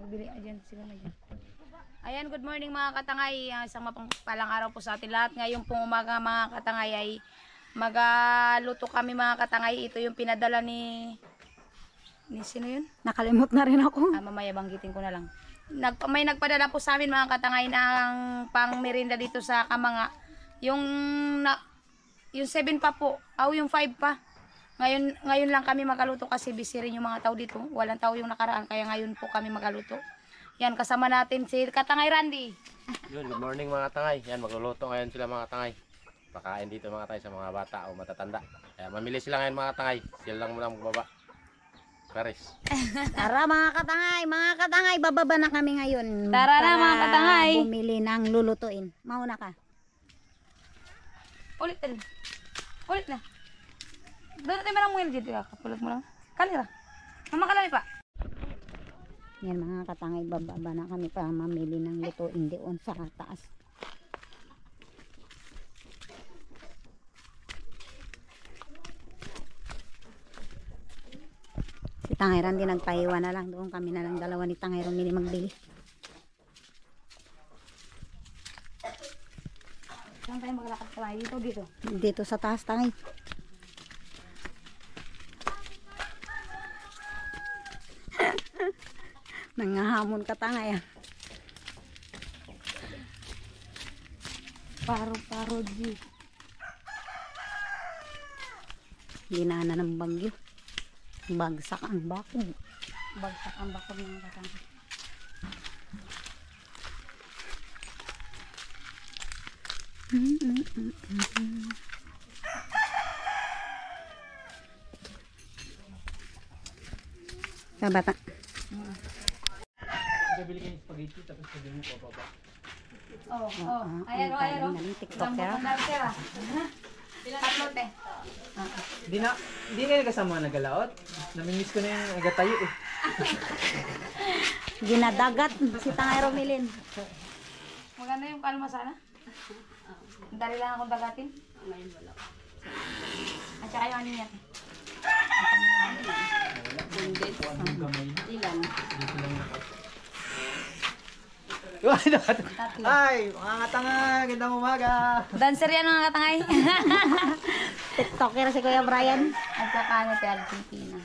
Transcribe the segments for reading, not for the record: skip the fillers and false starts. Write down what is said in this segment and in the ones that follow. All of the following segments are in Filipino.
Magbili dyan sila na dyan. Ayan, good morning mga katangay. Isang mapagpalang araw po sa atin lahat. Ngayon pong umaga mga katangay ay magaluto kami mga katangay. Ito yung pinadala ni sino yun? Nakalimot na rin ako. Mamaya banggitin ko na lang. May nagpadala po sa amin mga katangay ng pang merinda dito sa Kamanga. Yung 7 pa po. Yung 5 pa. Ngayon lang kami magaluto kasi busy rin yung mga tao dito. Walang tao yung nakaraan kaya ngayon po kami magaluto. Yan, kasama natin si Katangay Randy. Yun, good morning mga tangay. Yan, magluluto ngayon sila mga tangay. Pakain dito mga tangay sa mga bata o matatanda. Kaya mamili sila ngayon mga tangay. Sila lang muna magbaba. Paris. Tara mga katangay, bababa na kami ngayon. Tara na mga katangay. Bumili ng lulutuin. Mauna ka. Ulit na. Ulit na. Doon natin malang muel dito. Kapulat mo lang. Kalira. Mama kalami pa. Yan mga katangay, bababa na kami para mamili ng lutuin doon sa taas. Si Tangay Randy nagpahiwa na lang. Doon kami na lang dalawa ni Tangay Randy magbili. Saan tayo maglalakad pa? Dito. Dito sa taas Tangay. Nangahamon ka Tangay. Paro di. Ginana ng bagyo. Bagsak ang bakod. Bagsak ang bakod mga katangay. Sa bata. Bili kayo spaghetti tapos sabi mo pababa. Ayan. TikToker. Tatlote. Di na kasama nagalaot. Namimiss ko na yung agatayo eh. Ginadagat si Tangay Romilin. Maganda yung kalma sana. Dali lang akong dagatin. Ngayon wala. At saka yung ano niya. Ilan? Ay, mga tanga, gandang umaga. Dancer yan mga katangay. TikToker si Kuya Brian. At saka ano si Argentina.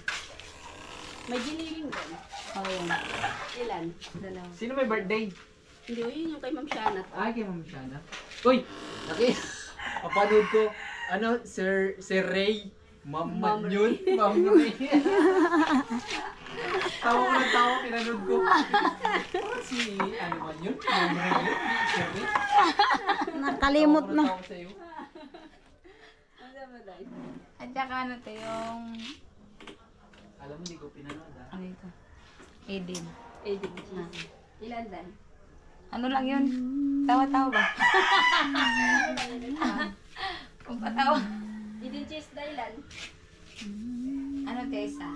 May giniling doon. Yun. Ilan? Dalawa. Sino may birthday? Hindi, yun yung kay Ma'am Shana. Ay, kay Ma'am Shana. Uy, papanood ko. Ano, Sir Ray. Ma'am yun. Ma'am Ray. Tawa, pinanood ko. Si, ano man yun? Ma'am Ray yun. Sir Ray. Nakalimot na. Tawa sa'yo. At saka ano to yung... Alam mo, hindi ko pinanood ha. Ano ito? Eden. Ilan dan? Ano lang yun? Tawa-tawa ba? Kung patawa. Idin cheese na ilan? Ano Tessa?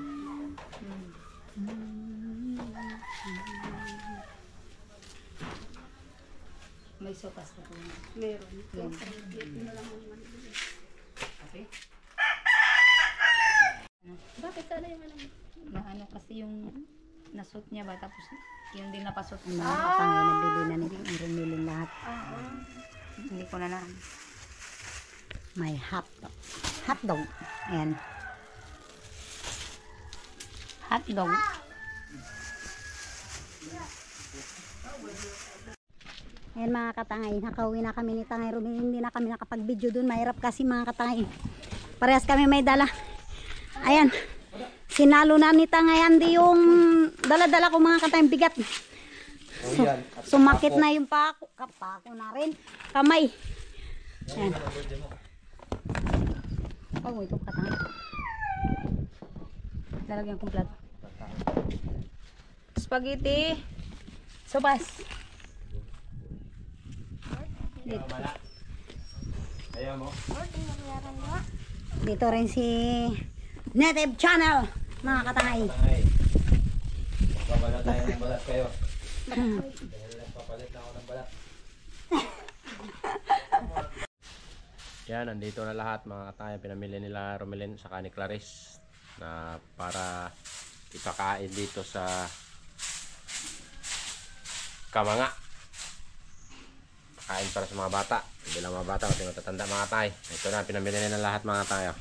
May sopas na po. Meron. Yan. Okay. Bakit sana yung ano? Na ano kasi yung nasot niya ba tapos yung din napasot Ang mga katangay nabili na ni Tangay Romilin lahat. hindi ko na May hotdog. Hotdog. Ayan. Hotdog. Ayan mga katangay. Nakauwi na kami ni Tangay Romilin. Hindi na kami nakapag-video dun. Mahirap kasi mga katangay. Parehas kami may dala. Ayan. Sinalo na ni Tangay Andy yung dala-dala ko mga katangay bigat. Sumakit na yung pako. Kapako na rin. Kamay. Ayan. Oh, ito katangay. lalagyan kong plato. Spaghetti sopas. Dito. Ayaw mo? Dito rin si Native Channel, mga katangay. Magpapalit tayo ng balat kayo. Nagpapalit na ako ng balat. Yan, nandito na lahat mga katangay. Pinamili nila Romelin sa ni Clarice na para ipakain dito sa kamanga. Kain para sa mga bata. Hindi lang mga bata, pati matatanda mga tay. Ito na, pinamili na ng lahat mga tayo.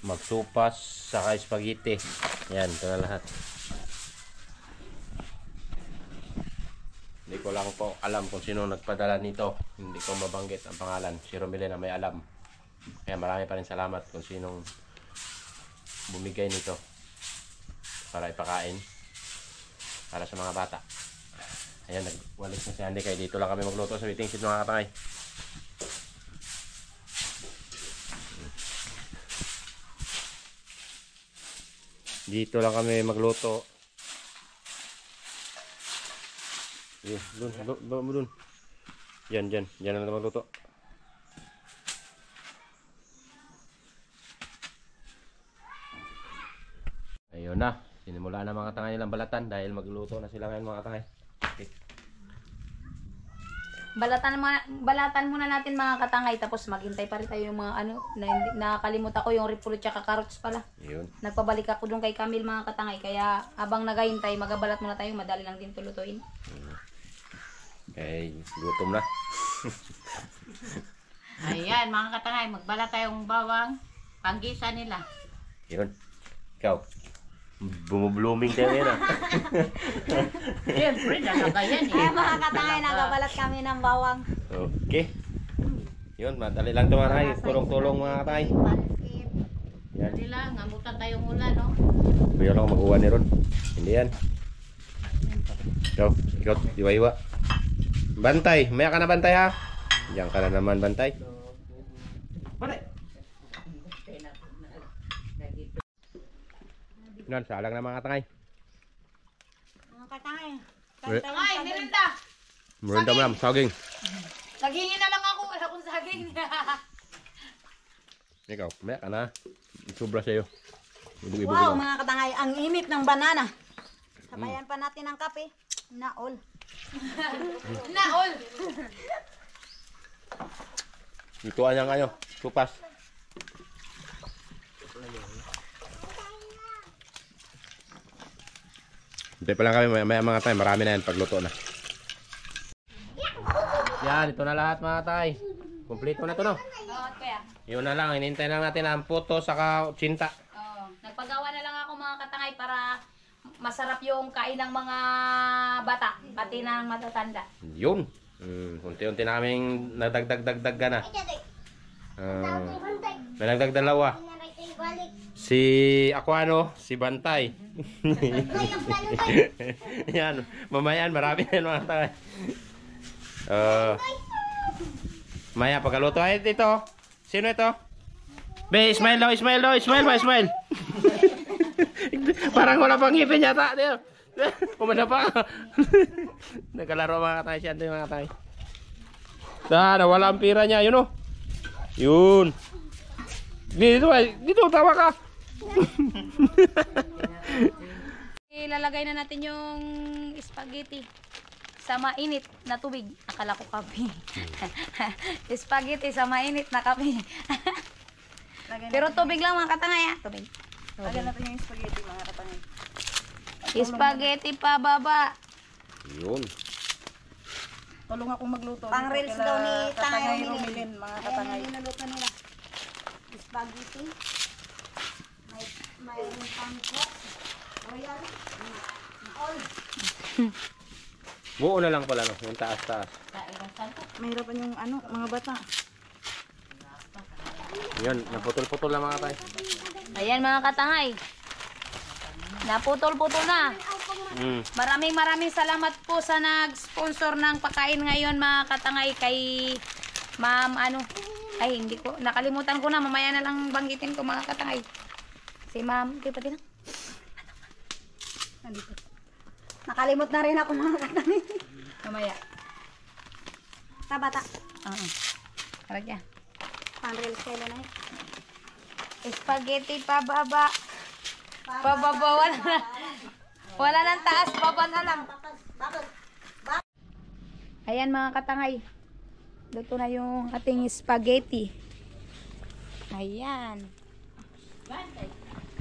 Magsupas, saka spaghetti. Yan, ito na lahat. Hindi ko lang po alam kung sino nagpadala nito. Hindi ko mabanggit ang pangalan. Si Romilena may alam. Kaya marami pa rin salamat kung sinong bumigay nito para ipakain para sa mga bata. Ayan, nagwalis na si Andy, kaya dito lang kami magluto sa waiting shed mga katangay. Dito lang kami magluto. Dun. Yan lang naman magluto. Ayun na, sinimula na mga tangay nilang balatan dahil magluto na sila ngayon mga tangay. Okay. Balatan muna natin mga katangay, tapos maghintay pa rin tayo yung mga nakakalimutan ko yung repolyo tsaka carrots pala. Yun. Nagpabalik ako doon kay Camille mga katangay, kaya habang naghahintay magabalat muna tayo, madali lang din tulutuin. Okay, gutom na. Ayan, mga katangay, magbala tayong bawang, panggisa nila. Yun. Ikaw. Bumublooming tayo ngayon ah. Siyempre, nalagayan Ay, mga katangay, nagabalat kami ng bawang. Okay. Yun, madali lang ito mga katangay. Tulong-tulong mga katangay. Pansit. Yan. Dali lang, ngamutan tayong ulan, no? Kuya lang mag-uwa ni Ron. Hindi yan. Ikaw, iwa-iwa. Bantay, maya ka na bantay ha. Diyan ka na naman bantay. Yan, salang na mga katangay. Mga katangay. Ay, nirinda! Muranda mo lang, saging. Naghingi na lang ako, wala akong saging. Ikaw, maya ka na. Sobra sa'yo. Ibig-ibig Wow, lang. mga katangay, ang init ng banana. Sabayan pa natin ng kape. Naol. Naol! Ituan niya kayo, supas. Hintay pa lang kami, maya mga tay, marami na yan pagluto na. Yan, ito na lahat mga tay. Kompleto na ito no. Bawat kaya. Yun na lang, hinintay lang natin ang puto saka tsinta. Oo. Nagpagawa na lang ako mga katangay para masarap yung kain ng mga bata, pati ng matatanda. Yun. Unti-unti na kaming nadagdag-dagdag na. May nagdag dalawa. Si Aquano, si Bantay. Yan, mamayan, marami na mga tay. Maya, pagkaluto ay ito. Sino ito? Be, Ismail daw, Ismail daw, Ismail ba, Ismail? Parang wala pang ngipin yata. Pumada pa. Nagkalaro mga katay siya. Ito yung mga katay. Nawala ang pira niya. Yun o. Yun. Dito, tawa ka. Ilalagay na natin yung spaghetti sa mainit na tubig. Akala ko kape. Spaghetti sa mainit na kape. Pero tubig lang mga katangay ha. Tubig. Lagyan natin yung spaghetti, mga katangay. Spaghetti pa baba. Yun. Tulong akong magluto. Pang reels daw ni Tangay Romilin, mga Ayan katangay. yung niluto nila. Spaghetti. May pancake. Royal. Naol. Buo na lang pala no. Yung taas-taas. Mahirapan yung mga bata. Yun, naputol-putol na mga katay. Ayan mga katangay. Naputol-putol na. Maraming salamat po sa nag-sponsor ng pagkain ngayon mga katangay kay Ma'am ay hindi ko nakalimutan ko na, mamaya na lang banggitin ko mga katangay. Si Ma'am, di pa din. Nandito. Nakalimot na rin ako, mga katangay. Mamaya. Tabata. Oo. Karagya. Pang reels kayo na Spaghetti pa baba. Pababa wala na. Wala nang taas, baba na lang. Ayan mga katangay. Luto na yung ating spaghetti. Ayan.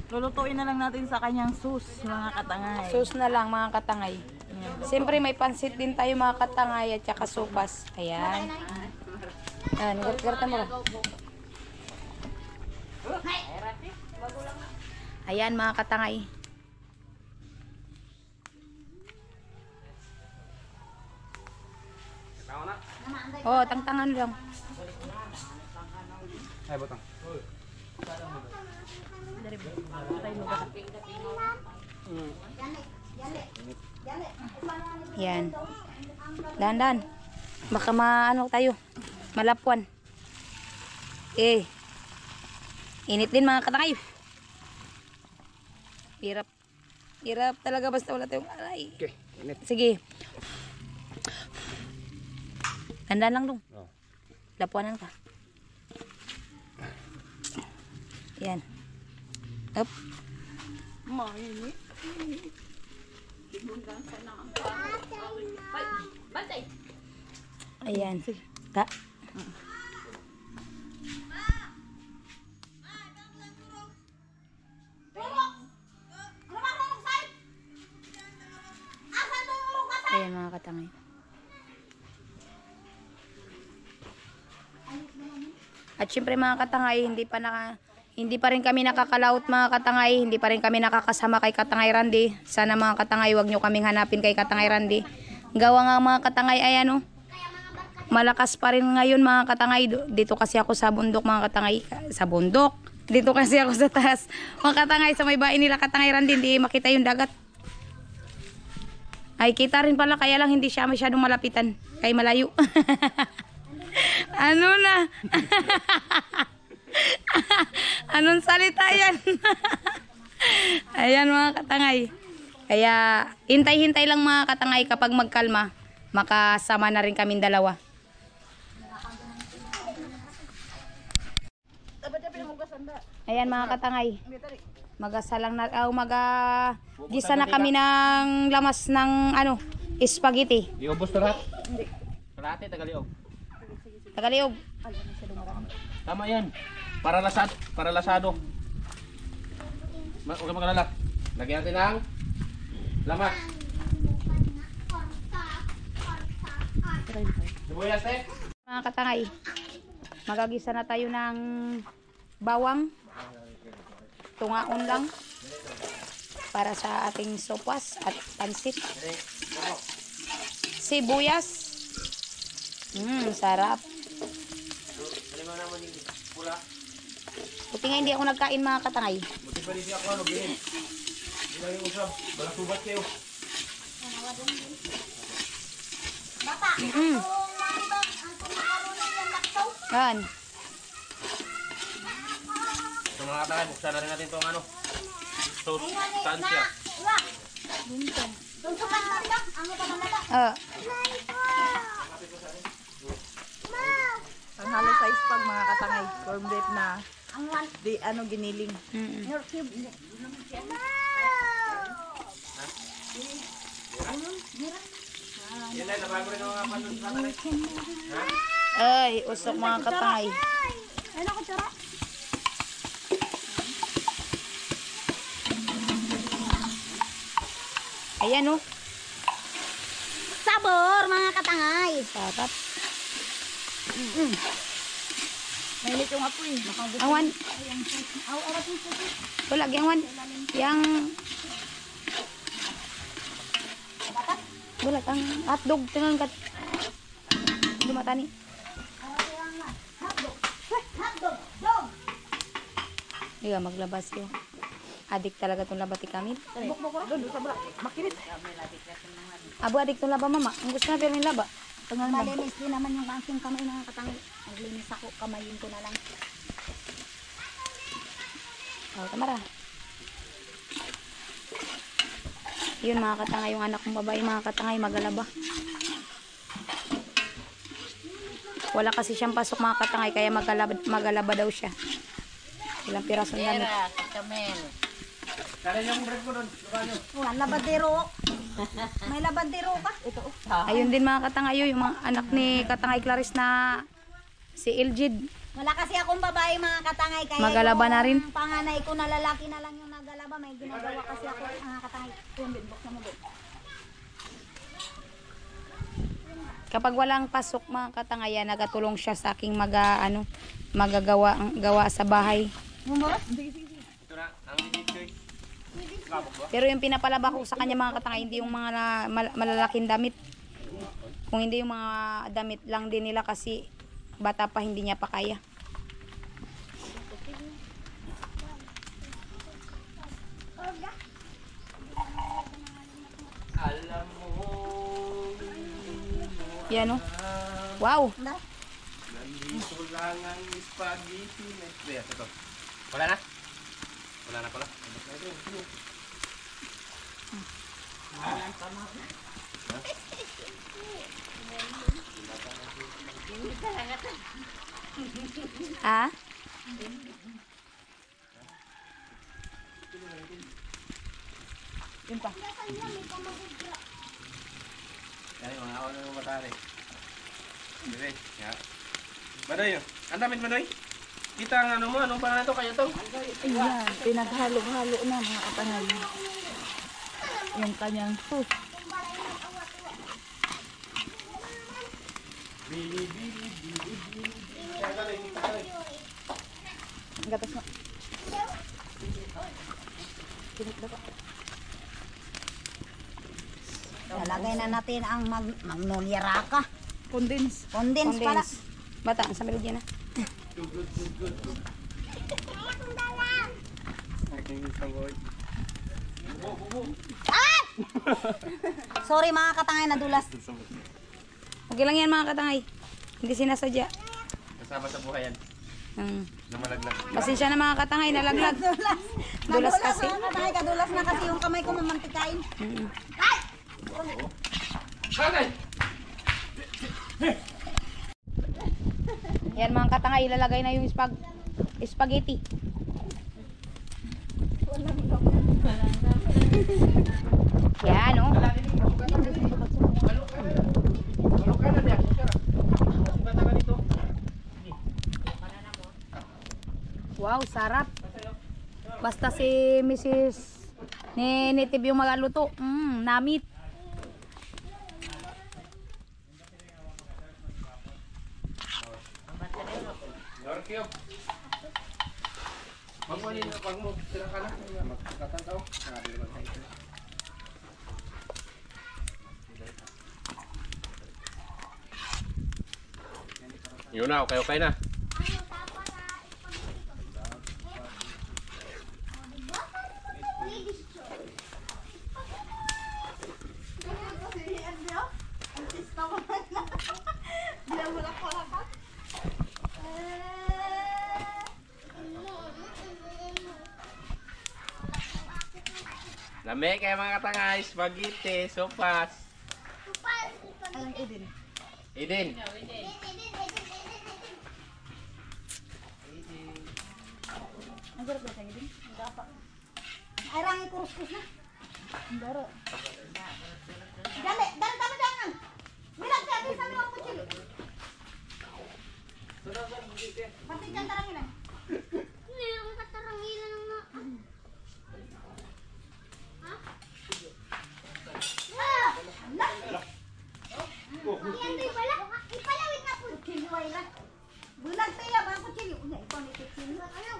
Lulutuin na lang natin sa kanyang sus, mga katangay. Sus na lang mga katangay. Siyempre may pansit din tayo mga katangay at saka sopas. Ayan. Ayan, garta mo lang. Ayan mga katangay. Oh, tangtangan lang. Ay, butang. Yan. Dahan-dahan. Baka maano tayo. Malapuan. Init din mga katangay. Hirap. Hirap talaga basta wala tayong alay. Okay, init. Sige. Dahan-dahan lang dong. Oh. Lapuanan ka. Yan. Up. Ayan. Ta. Ayan mga katangay. At syempre mga katangay, hindi pa rin kami nakakalaot mga katangay, hindi pa rin kami nakakasama kay Katangay Randy. Sana mga katangay, wag nyo kaming hanapin kay Katangay Randy. Gawa nga mga katangay, ayan o. Malakas pa rin ngayon mga katangay. Dito kasi ako sa bundok mga katangay. Sa bundok. Dito kasi ako sa taas. Mga katangay, sa may bahay nila Katangay Randy, hindi makita yung dagat. Ay, kita rin pala, kaya lang hindi siya masyadong malapitan. Kaya malayo. Ano na? Anong salita yan? Ayan mga katangay. Kaya hintay-hintay lang mga katangay, kapag magkalma, makasama na rin kaming dalawa. Ayan mga katangay. Magasalang na gisa na kami ng lamas ng spaghetti. Iubos to lahat? Hindi. Kalahati, tagaliog. Tagaliog. Tama yan. Para lasado. Huwag ka magalala. Lagyan natin ng lamas. Sibuyas eh. Mga katangay, magagisa na tayo ng bawang. Tungaon lang para sa ating sopas at pansit. Sibuyas. Sarap. Buti nga hindi ako nagkain mga katangay. Buti pa rin ako bilhin. Hindi lang yung usap. Balang subat kayo. Yan. So mga katangay, buksan na rin natin itong sustansya. Ang halo sa ispag, mga katangay. Corn beef na giniling. Ay, usok mga katangay. Ayan o. Sabor, mga katangay. Sarap. Mahilit yung apoy. Awan. Wala, gangwan. Yang... Wala, ang hotdog. Tingnan kat. Lumata ni. Iya, maglabas yun. Adik talaga itong labati kami. Makinit. Abo, adik itong laba, mama. Ang gusto na pero yung laba. Tingnan mo. Malinis din naman yung aking kamay, mga katangay. Naglinis ako, kamayin ko na lang. Oh, tamara. Yun mga katangay, yung anak kong babae, mga katangay, magalaba. Wala kasi siyang pasok mga katangay, kaya magalaba daw siya. Ilang pirasong damit. Wala, labadero. May labadero ka? Ito. Ayun din mga katangay, yung mga anak ni Katangay Clarice na si Eljid. Wala kasi akong babae, mga katangay. Kaya Magalaba na rin. yung panganay ko na lalaki na lang yung ba may ginagawa kasi ako mga katangay. Buksan mo doon. Kapag walang pasok mga katangay, nagatulong siya sa aking gawa sa bahay. Ito na, ang bibig. Pero yung pinapalaba ko sa kanya mga katangay, hindi yung mga malalaking damit. Kung hindi yung mga damit lang din nila kasi bata pa, hindi niya pa kaya. Alam mo. Yan o. Wow! Nandito lang ang spaghetti. Ito. Wala na? Wala na pala. Ah? Yun pa. Yan yung mga ako na matari. Dire, ya. Manoy, ang damit Manoy. Kita ang ano mo, anong pangalan to kaya to? Ayan, pinaghalo-halo na mga katangay. Yung kanyang sauce. Gatas mo. Lalagay na natin ang magnolia raka. Condense. Condense pala. Bata, sa melod yan na. Sorry mga katangay, nadulas. Okay lang yan mga katangay. Hindi sinasadya. Kasama sa buhay yan. Na malaglag. Pasensya na mga katangay, nalaglag. Dulas kasi. Mga katangay, kadulas na kasi yung kamay ko mamantikain. Bagay! Yan mga katangay, ilalagay na yung spaghetti. Yan o. Wow, sarap. Basta si Mrs. ni Nitib yung magaluto. Namit. Norkyo. Pag mo, tira ka na. Magkatanda ko. Sabi naman tayo. Yun na, okay na. Lami kayo mga katangay, spaghetti, sopas. Alang Eden. Eden. Ang sarap ba sa Eden? Ay, rangi kurus-kurus na. Daro. Dali, tama jangan. Bilang siya, bisa mo ang kuchili. Pati dyan tarangilan. Mayroong katarangilan ng mga... Yan din pala. Ipalawit na po. Kuchili, way lang. Bulag tayo, mga kuchili. Una, ikaw ni kuchili. Ayaw.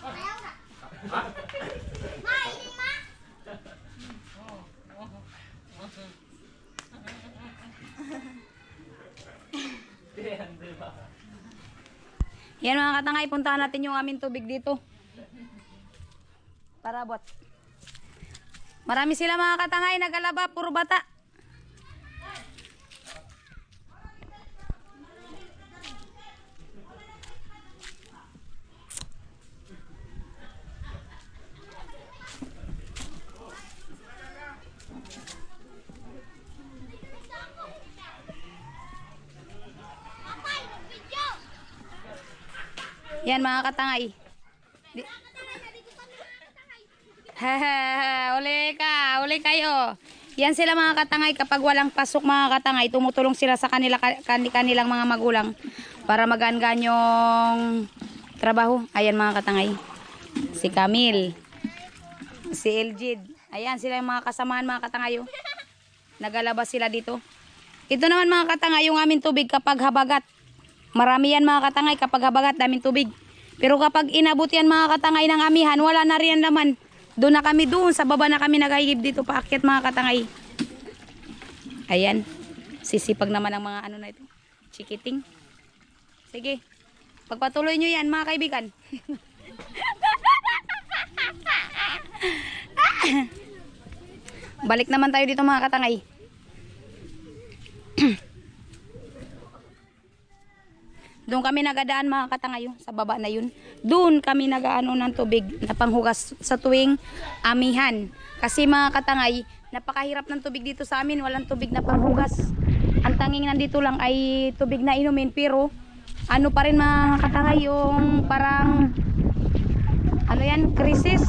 Ayaw na. Ma, ini ma. Yan mga katangay, puntahan natin yung aming tubig dito. Parabot. Marami sila mga katangay, nagalaba, puro bata. Yan mga katangay. Uli kayo. Yan sila mga katangay, kapag walang pasok mga katangay, tumutulong sila sa kanilang mga magulang para magaan yung trabaho. Ayan mga katangay. Si Camille. Si Eljid. Ayan, sila yung mga kasamahan mga katangayo. Nagalabas sila dito. Ito naman mga katangay, yung aming tubig kapag habagat. Marami yan mga katangay kapag habagat, daming tubig. Pero kapag inabot yan mga katangay ng amihan, wala na rin naman. Doon na kami doon, sa baba na kami naghahigib dito paakyat mga katangay. Ayan, sisipag naman ang mga ano na ito. Chikiting. Sige, pagpatuloy nyo yan mga kaibigan. Balik naman tayo dito mga katangay. Doon kami nagadaan mga katangayo, sa baba na yun. Doon kami nagaano ng tubig na panghugas sa tuwing amihan. Kasi mga katangay, napakahirap ng tubig dito sa amin, walang tubig na panghugas. Ang tanging nandito lang ay tubig na inumin, pero ano pa rin mga katangay, yung parang ano yan, krisis.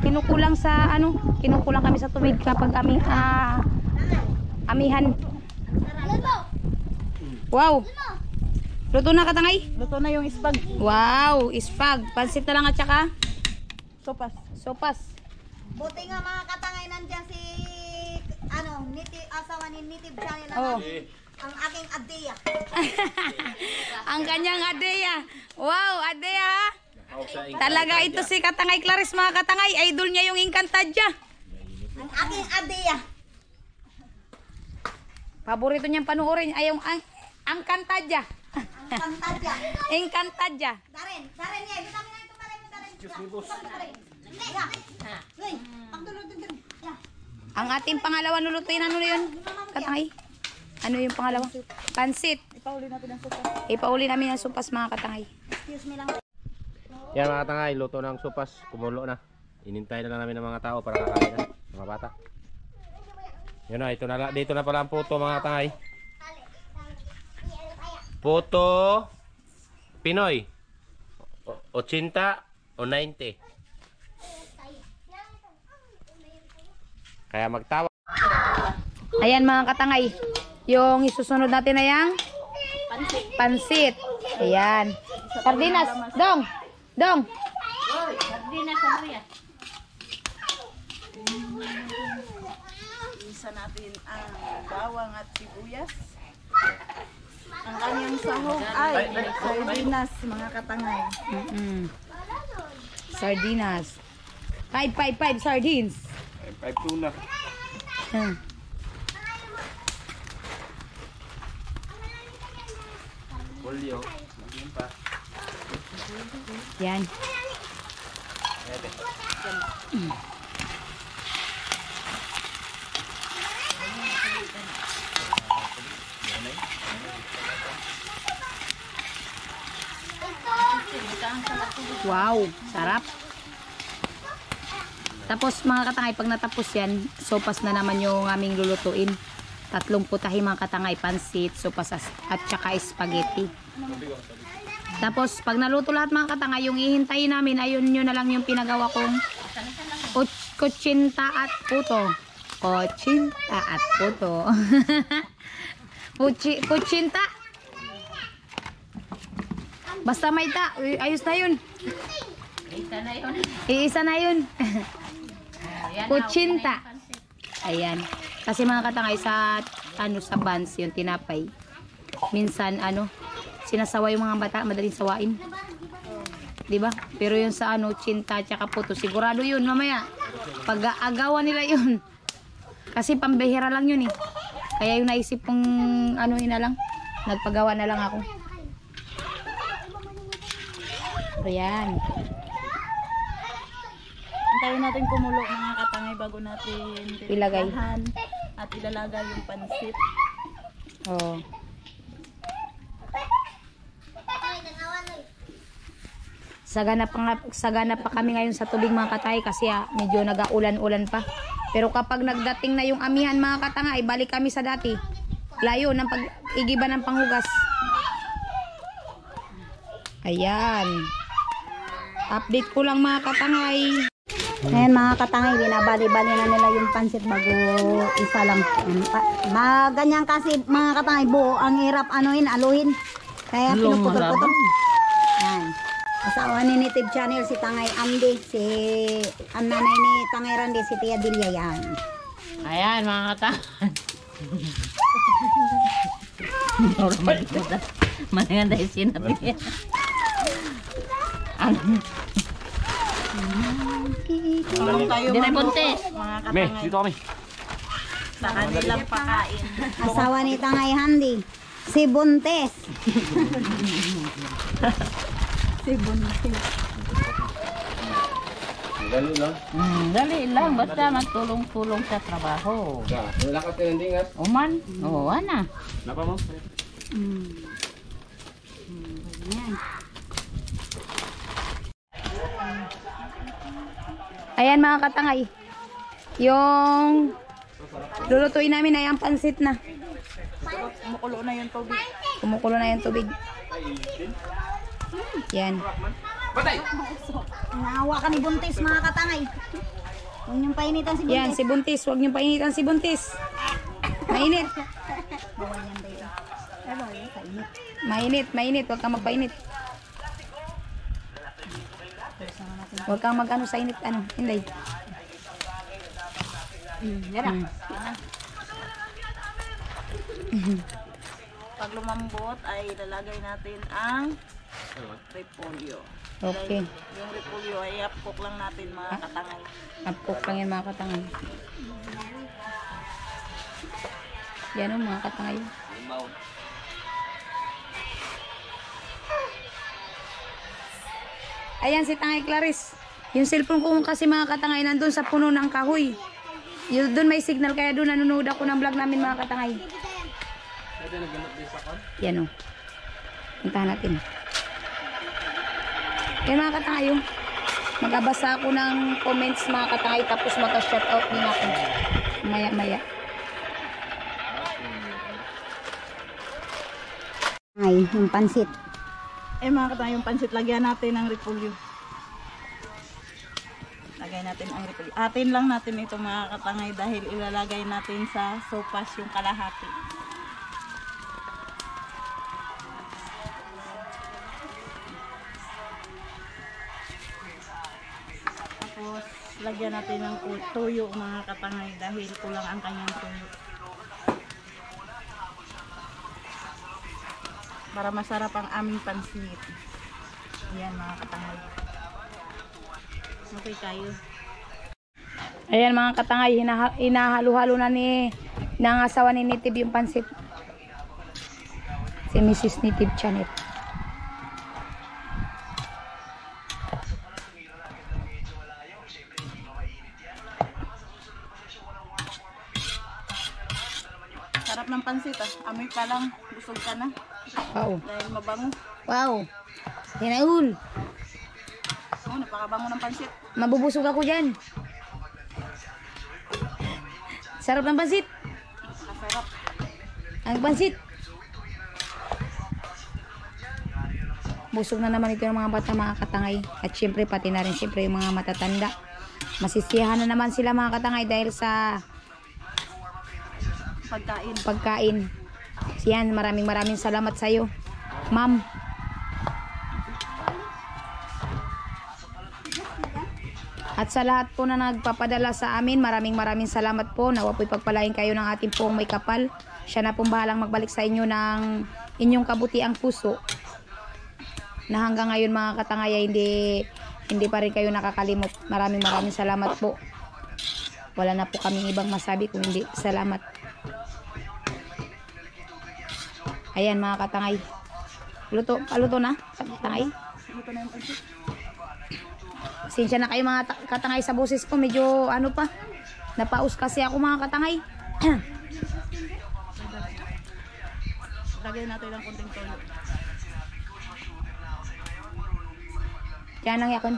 Kinukulang sa ano, kinukulang kami sa tubig kapag amihan. Wow. Luto na katangay? Luto na yung ispag. Wow, ispag. Pansit na lang at saka Sopas. sopas. Buti nga mga katangay nandyan si asawa ni Nitib Channel Oh. ang aking adeya. Ang kanyang adeya. Wow, adeya ha? Talaga ito si Katangay Clarice mga katangay. Idol niya yung Encantadia. Ang aking adeya. Paborito niyang panuorin ay yung ang Encantadia. Ang kantadya. Encantadia. Darin niya. Dito kami na ito darin. Diyos ni boss. Uy, pagdulod din. Ang ating pangalawa lulutuin ano na yun? Katangay? Ano yung pangalawa? Pansit. Ipauli natin ang sopas. Ipauli namin ang sopas mga katangay. Excuse me lang. Yan mga katangay, luto ng sopas, kumulo na. Inintay na lang namin ng mga tao para kakain na, mga bata. Yun na, dito na pala ang puto mga katangay. Puto Pinoy 80 o 90. Kaya magtawa. Ayan mga katangay. Yung isusunod natin na yung pansit. Ayan. Sardinas. Dong. Sardinas sa Maria. Isa natin ang bawang at sibuyas. Ang kanyang sahog ay sardinas mga katangay. Sardinas. 5 sardines. 5 tuna. Polio. Yan. Wow, sarap. Tapos mga katangay, pag natapos yan, sopas na naman yung aming lulutuin. 3 putahe mga katangay, pansit, sopas at saka spaghetti. Tapos pag naluto lahat mga katangay, yung ihintayin namin, ayun nyo na lang yung pinagawa kong kutsinta at puto. Kutsinta at puto. Kutsinta. Basta may ta, ayos na yun. Isa na yun. Iisa na yun. Ayan, Kutsinta. Ayan. Kasi mga katangay sa sa buns yung tinapay. Minsan sinasawa yung mga bata, madaling sawain. 'Di ba? Pero yung sa tsinta at saka puto, sigurado yun mamaya. Pag-aagawan nila yun. Kasi pambihira lang yun eh. Kaya yung naisip kong na lang, nagpagawa na lang ako. Ayan. Antayin natin kumulo mga katangay bago natin Ilagay. tiniplahan at ilalagay yung pansit. Oh. Sagana pa kami ngayon sa tubig mga katay kasi medyo nag-aulan-ulan pa. Pero kapag nagdating na yung amihan mga katangay, balik kami sa dati. Layo ng pag-igiba ng panghugas. Ayan. Update ko lang mga katangay. Ayan mga katangay, binabali-bali na nila yung pansit bago isa lang. Ganyan kasi mga katangay, buo ang hirap aluhin. Kaya pinuputol-putol. Ayan. Asawa ni Native Channel, si Tangay Andy, ang nanay ni Tangay Randy, si Tia Delia yan. Ayan, mga katangan. Normal mo na. Managanda yung sinabi niya. Tulong tayo Dire magluto, Buntes. mga Me, katangay. dito kami. Sa kanilang pakain. Asawa ni Tangay Andy, si Buntes. Si Buntes. Dali lang. Dali lang, basta magtulong-tulong sa trabaho. Wala ka tinandingat. Uman, oo, ana. Napa mo? Yan. Ayan mga katangay. Yung lulutuin namin ay ang pansit na. Kumukulo na yung tubig. Kumukulo na yung tubig. Yan. Naawa ka ni Buntis, mga katangay. Huwag niyong painitan si Buntis. Yan, si Buntis. Huwag niyong painitan si Buntis. Mainit. Bawal yan dito. Ay, bawal yan, kainit. Mainit, mainit. Huwag kang magpainit. Huwag kang mag-ano sa init. Ano, Inday. Yan. Pag lumambot ay ilalagay natin ang repolyo. Okay. Yung repolyo ay i-cook lang natin mga katangay. Upcook lang yan mga katangay. Yan o mga katangay. Ayan si Tangay Clarice. Yung cellphone ko kasi mga katangay nandun sa puno ng kahoy. Yung doon may signal kaya doon nanonood ako ng vlog namin mga katangay. Yan o. Puntahan natin. Yan mga katangay o. Magabasa ako ng comments mga katangay tapos magka-shoutout din ako. Maya maya. Ay, yung pansit. Eh mga katangay, yung pansit, lagyan natin ng repolyo. Lagay natin ang repolyo. Atin lang natin ito mga katangay dahil ilalagay natin sa sopas yung kalahati. Tapos lagyan natin ng tuyo mga katangay dahil kulang ang kanyang tuyo. Para masarap ang aming pansit. Yan mga katangay. Okay tayo. Ayan mga katangay, hinahalo-halo na ng asawa ni Native yung pansit. Si Mrs. Native Channel. Sarap ng pansit ah. Amoy pa lang. Busog ka na. Wow. Dahil mabango. Wow. Hinaul. Oh, napakabango ng pansit. Mabubusog ako dyan. Sarap ng pansit. Masarap. Ang pansit. Busog na naman ito ng mga bata mga katangay. At syempre pati na rin syempre yung mga matatanda. Masisiyahan na naman sila mga katangay dahil sa pagkain. Yan, maraming salamat sa iyo, ma'am. At sa lahat po na nagpapadala sa amin, maraming salamat po. Nawa po'y pagpalain kayo ng ating pong may kapal. Siya na pong bahalang magbalik sa inyo ng inyong kabutiang puso. Na hanggang ngayon mga katangay hindi pa rin kayo nakakalimot. Maraming salamat po. Wala na po kaming ibang masabi kung hindi salamat. Ayan mga katangay. Paluto na? Katangay? Luto na yung pansit. Pasensya na kayo mga katangay sa boses ko. Medyo ano pa. Napaus kasi ako mga katangay. Lagyan natin ng konting toyo. Diyan lang yakon.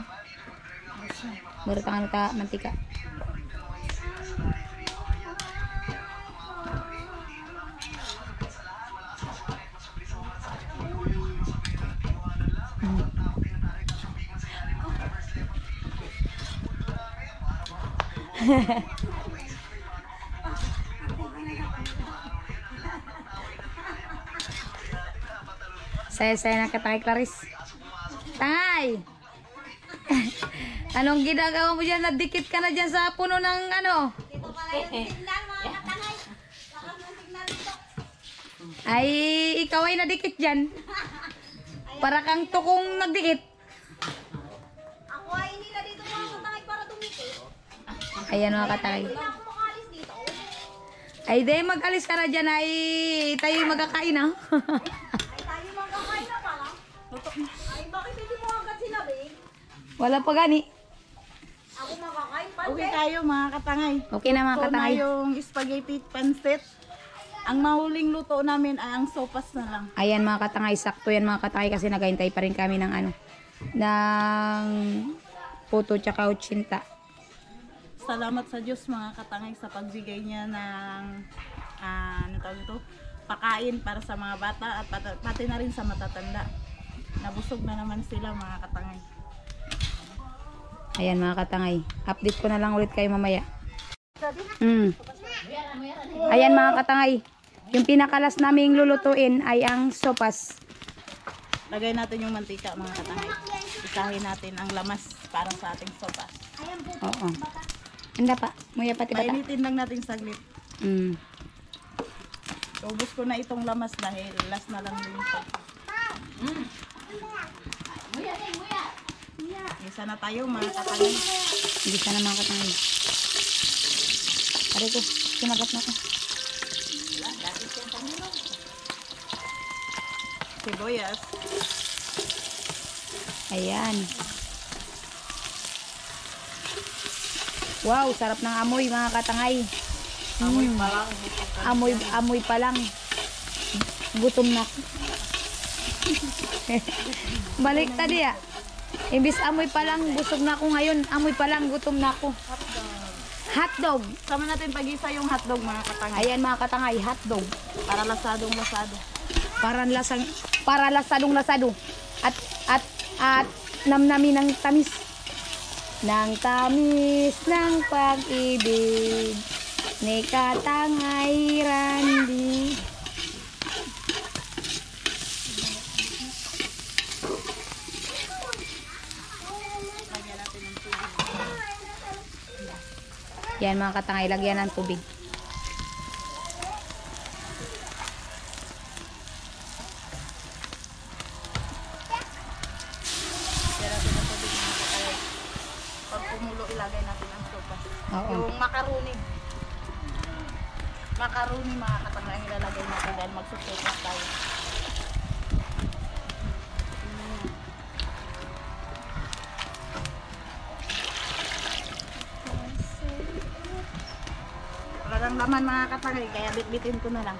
Meron ta mantika. Saya na katangay Clarice. Tangay! Anong ginagawa mo dyan? Nadikit ka na dyan sa puno ng ano? Ay, ikaw ay nadikit dyan. Para kang tukong nagdikit. Ako ay hindi na dito mga katangay para dumikit. Ayan mga katangay. Ako makalis dito. Ay, di mag-alis ka na dyan ay tayo magkakain ha. Ay tayo magkakain na pala. Ay bakit hindi mo agad sinabi? Wala pa gani. Ako makakain pa. Okay tayo mga katangay. Okay na mga Ito na katangay. yung spaghetti pancit. Ang mahuling luto namin ay ang sopas na lang. Ayan mga katangay, sakto yan mga katangay kasi naghahintay pa rin kami ng ano, ng puto tsaka utsinta. Salamat sa Diyos mga katangay sa pagbigay niya ng ano tawag ito? Pakain para sa mga bata at pati na rin sa matatanda. Nabusog na naman sila mga katangay. Ayan mga katangay, update ko na lang ulit kayo mamaya. Ayan mga katangay, yung pinakalas naming lulutuin ay ang sopas. Lagay natin yung mantika mga katangay. Isahin natin ang lamas para sa ating sopas. Oo. Anda pa, muya pati bata. Painitin lang natin saglit. Ubus ko na itong lamas dahil last na lang din ito. Isa na tayo mga katangay. Hindi sana mga katangay. Pare ko, sinagat na ko. Sibuyas. Ayan. Wow, sarap ng amoy mga katangay. Amoy pa lang. Amoy pa lang. Gutom na. Balik tadi ya. Imbis amoy pa lang, busog na ako ngayon. Amoy pa lang, gutom na ako. Hotdog. Sama natin pag-isa yung hotdog mga katangay. Ayan mga katangay, hotdog. Para lasadong lasado. Para lasadong lasado. At namnamin ng tamis. Ng tamis ng pag-ibig ni Katangay Randy. Yan mga katangay, lagyan ng tubig. Pag kumulo, ilagay natin ang sopas. Oo. Yung macaroni. Macaroni mga katangay, ilalagay natin dahil magsusopas tayo. Talagang laman mga katangay, kaya bitbitin ko na lang.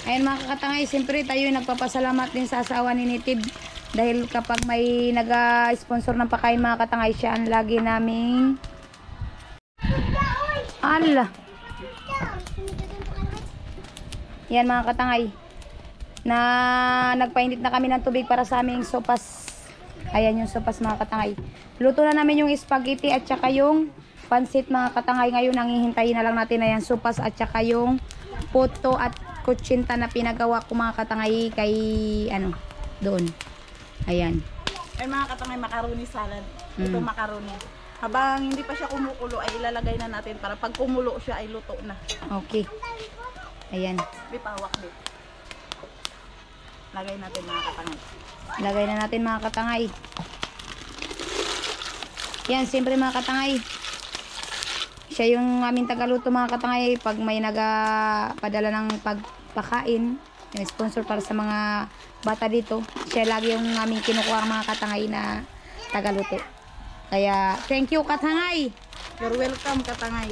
Ayan mga katangay, siyempre tayo nagpapasalamat din sa asawa ni Nitid. Dahil kapag may nag-sponsor ng pakain mga katangay, siya ang lagi naming yan mga katangay na nagpainit na kami ng tubig para sa aming sopas. Ayan yung sopas mga katangay. Luto na namin yung spaghetti at saka yung pansit mga katangay. Ngayon nangihintayin na lang natin na yan sopas at saka yung puto at kutsinta na pinagawa ko mga katangay kay ano doon. Ayan. Ay mga katangay, macaroni salad. Ito macaroni. Habang hindi pa siya kumukulo ay ilalagay na natin para pag kumulo siya ay luto na. Okay. Ayan. Bipawak din. Lagay natin mga katangay. Lagay na natin mga katangay. Yan, siyempre mga katangay. Siya yung aming tagaluto mga katangay. Pag may nagapadala ng pagpakain, yung sponsor para sa mga bata dito, siya lagi yung aming kinukuha mga katangay na tagaluto. Kaya, thank you katangay. You're welcome katangay.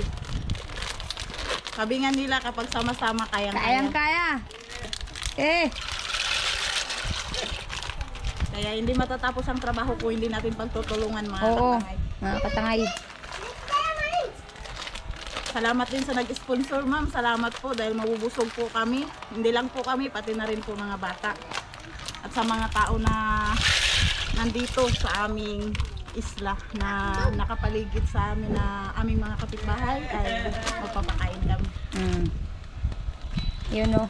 Kabingan nila kapag sama-sama Kayang-kaya. Kaya hindi matatapos ang trabaho kung hindi natin pagtutulungan mga Oo, katangay. mga katangay. Salamat din sa nag-sponsor ma'am. Salamat po dahil mabubusog po kami. Hindi lang po kami, pati na rin po mga bata. At sa mga tao na nandito sa aming isla na nakapaligid sa amin na aming mga kapitbahay ay magpapakain kami. Yun o.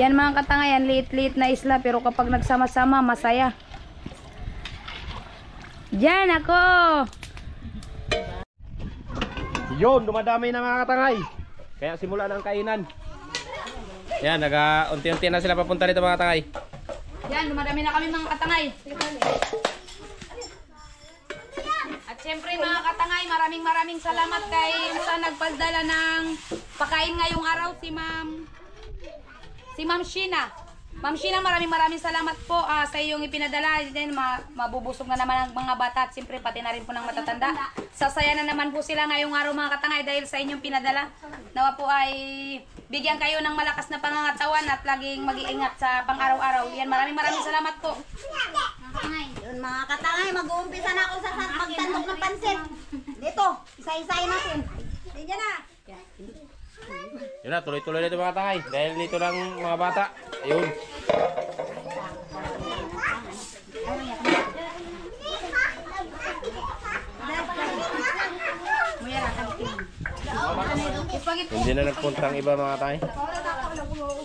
Yan mga katangayan, liit-liit na isla pero kapag nagsama-sama, masaya. Diyan ako! Yun, dumadami na mga katangay. Kaya simula ng kainan. Yan, unti-unti na sila papunta dito mga katangay. Yan, dumadami na kami mga katangay. At syempre mga katangay, maraming salamat kay sa nagpadala ng pakain ngayong araw si Ma'am Sheena. Ma'am Sheena, maraming salamat po sa iyong ipinadala. Then, mabubusog na naman ang mga bata at siyempre pati na rin po ng matatanda. Sasaya na naman po sila ngayong araw mga katangay dahil sa inyong pinadala. Nawa po ay bigyan kayo ng malakas na pangangatawan at laging mag-iingat sa pang-araw-araw. Yan, maraming salamat po. Yun mga katangay, mag-uumpisa na ako sa pagtandok ng pansit. Dito, isa-isayin natin. Diyan na. Yun na, tuloy-tuloy dito mga katangay. Dahil dito lang mga bata. Ayun. Hindi na nagpunta ang iba mga katangay.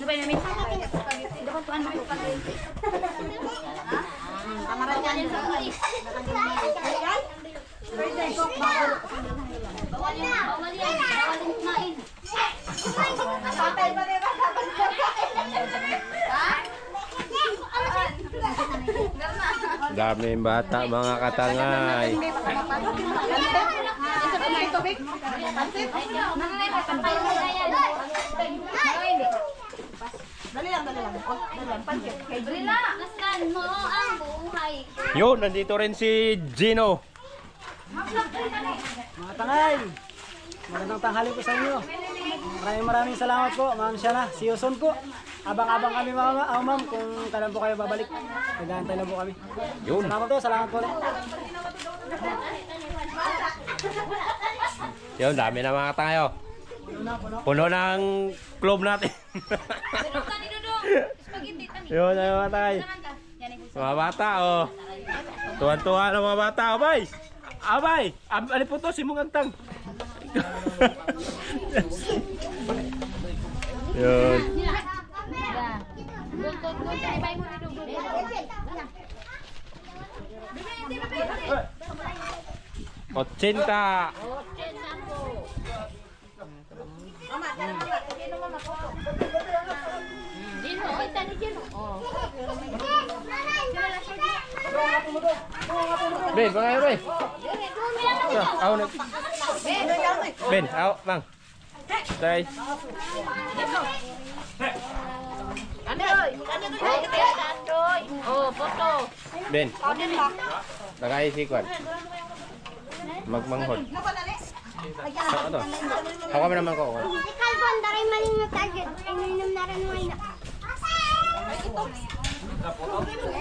Sabay namin. Daming bata mga katangay. Dali lang. Pansit. Relaxan mo ang buhay. Yun, nandito rin si Gino. Mga tangay, magandang tanghali po sa inyo. Maraming salamat po, Ma'am Sheena. See you soon po. Abang-abang kami ma'am kung kailan po kayo babalik. Nag-aantay lang po kami. Yun. Salamat po ulit. Yun, dami na mga katangay. Oh. Puno ng club natin. Yun, mga katangay. Mga bata, oh. Tuwan-tuwa ng mga bata, oh, bay. Abay, ano po to, si Mungantang. Yun. Ocenta. Ben, bangay, Ben. Ako na. Ben, ako, bang. Tay. Oh, foto. Ben. Tagay si Kwan. Magmanghod. Ano? Ako kami naman ko. Si Calvon, daray maling na target. Ininom na rin mo ina.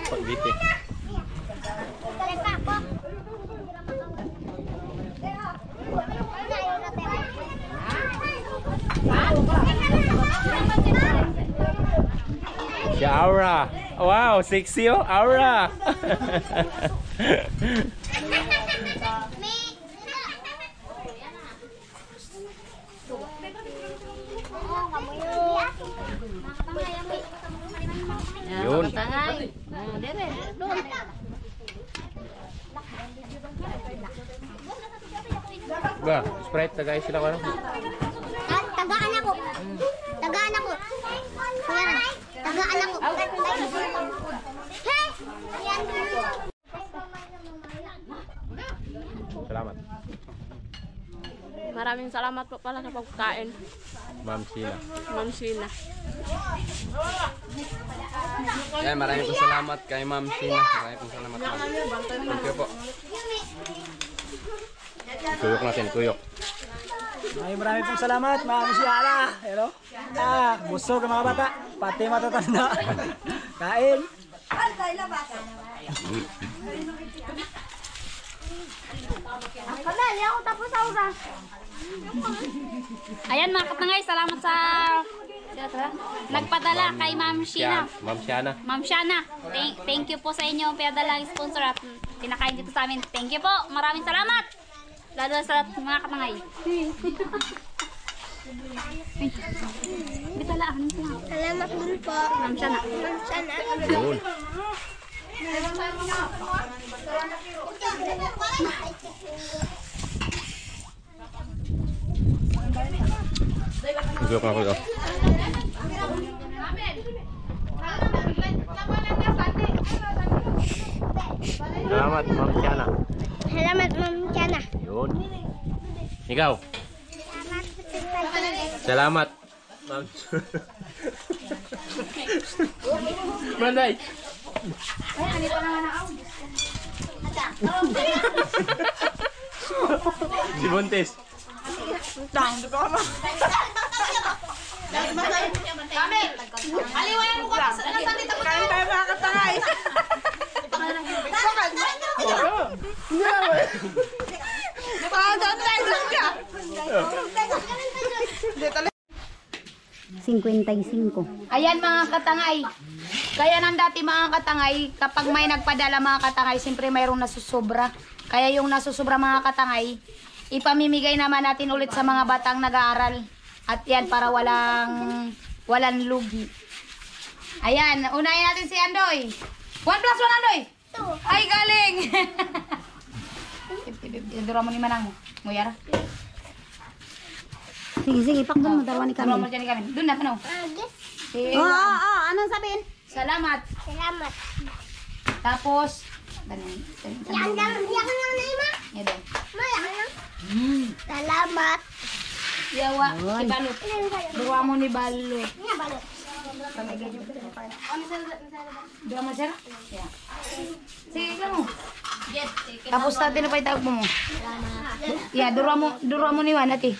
Pagbiti. Si Aura. Wow, sexy oh, Aura. Yun. Ba, Sprite tagay sila ko. Tagaan ako. Tagaan ako. Tagaan ako. Hey! Salamat. Maraming salamat po pala sa pagkain, Ma'am Sheena. Ma'am Sheena. Yan, maraming po salamat kay Ma'am Sheena. Maraming po salamat, ma'am. Thank you po. Tuyok natin, tuyok. Maraming pong salamat, Ma'am Sheena. Hello? Busog ng mga bata, pati matatanda. Kain. Kamel, ako tapos aura. Ayan mga katangay, salamat sa nagpadala kay Ma'am Sheena. Ma'am Sheena. Ma'am Sheena, thank you po sa inyo pinadala sponsor at pinakain dito sa amin. Thank you po. Maraming salamat. Lalo sa mga katangay. Salamat din po. Ma'am Sana. Yun. Ito ka ako. Salamat, Ma'am Tiana. Salamat, Ma'am Tiana. Yun. Ikaw. Salamat, Ma'am. Manday. Si Buntis. Aliwayan mo ko. Nasaan dito ko? Kain tayo mga katangay. Ayan mga katangay. Kaya nang dati mga katangay, kapag may nagpadala mga katangay, siyempre mayroong nasusobra. Kaya yung nasusobra mga katangay, ipamimigay naman natin ulit sa mga batang nag-aaral. At yan, para walang lugi. Ayan, unahin natin si Andoy. 1 plus 1, Andoy. Ay, galing. 50-50. Dura mo ni Manang. Nguyara. Sige, pakbon mo, dalawa ni Dura mo kami. dyan ni kami. Doon na, ano? Si Anong sabihin? Salamat. Salamat. Tapos, Yan lang na ima. yan doon. Salamat. Yawa, si Balot. Dura mo ni Balot. Nga balot. Dura mo siya? Yeah. Sige, ikaw mo. Tapos natin na pa itawag mo. Yeah, dura mo ni Juan, ati.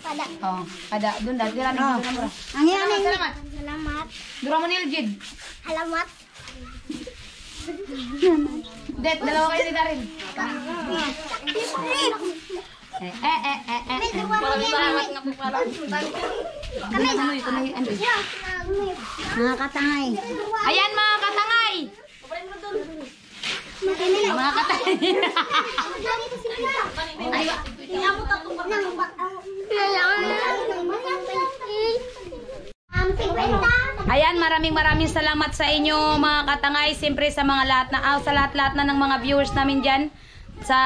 Pada. Oh, ada doon dahil dira ni dura. Ang yan eh. Salamat. Salamat. Dura mo ni Eljid. Salamat. Det, dalawa kayo ni Darin. Salamat nga po pala. Mga katangay. Ayan mga katangay. Mga katangay. Ay, ayan, maraming salamat sa inyo mga katangay. Siyempre sa mga lahat na sa lahat na ng mga viewers namin diyan sa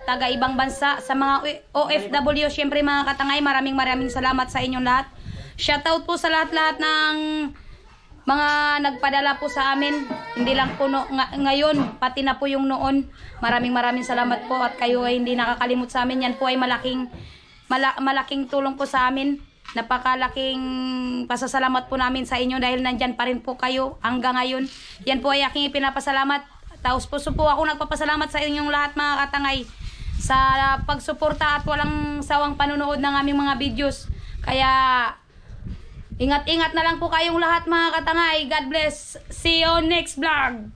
taga ibang bansa, sa mga OFW, siyempre mga katangay, maraming salamat sa inyong lahat. Shoutout po sa lahat ng mga nagpadala po sa amin. Hindi lang po ngayon, pati na po yung noon. Maraming salamat po at kayo ay hindi nakakalimot sa amin. Yan po ay malaking tulong po sa amin. Napakalaking pasasalamat po namin sa inyo dahil nandyan pa rin po kayo hanggang ngayon. Yan po ay aking ipinapasalamat. Taos puso po ako nagpapasalamat sa inyong lahat mga katangay sa pagsuporta at walang sawang panunood ng aming mga videos. Kaya ingat-ingat na lang po kayong lahat mga katangay. God bless. See you next vlog.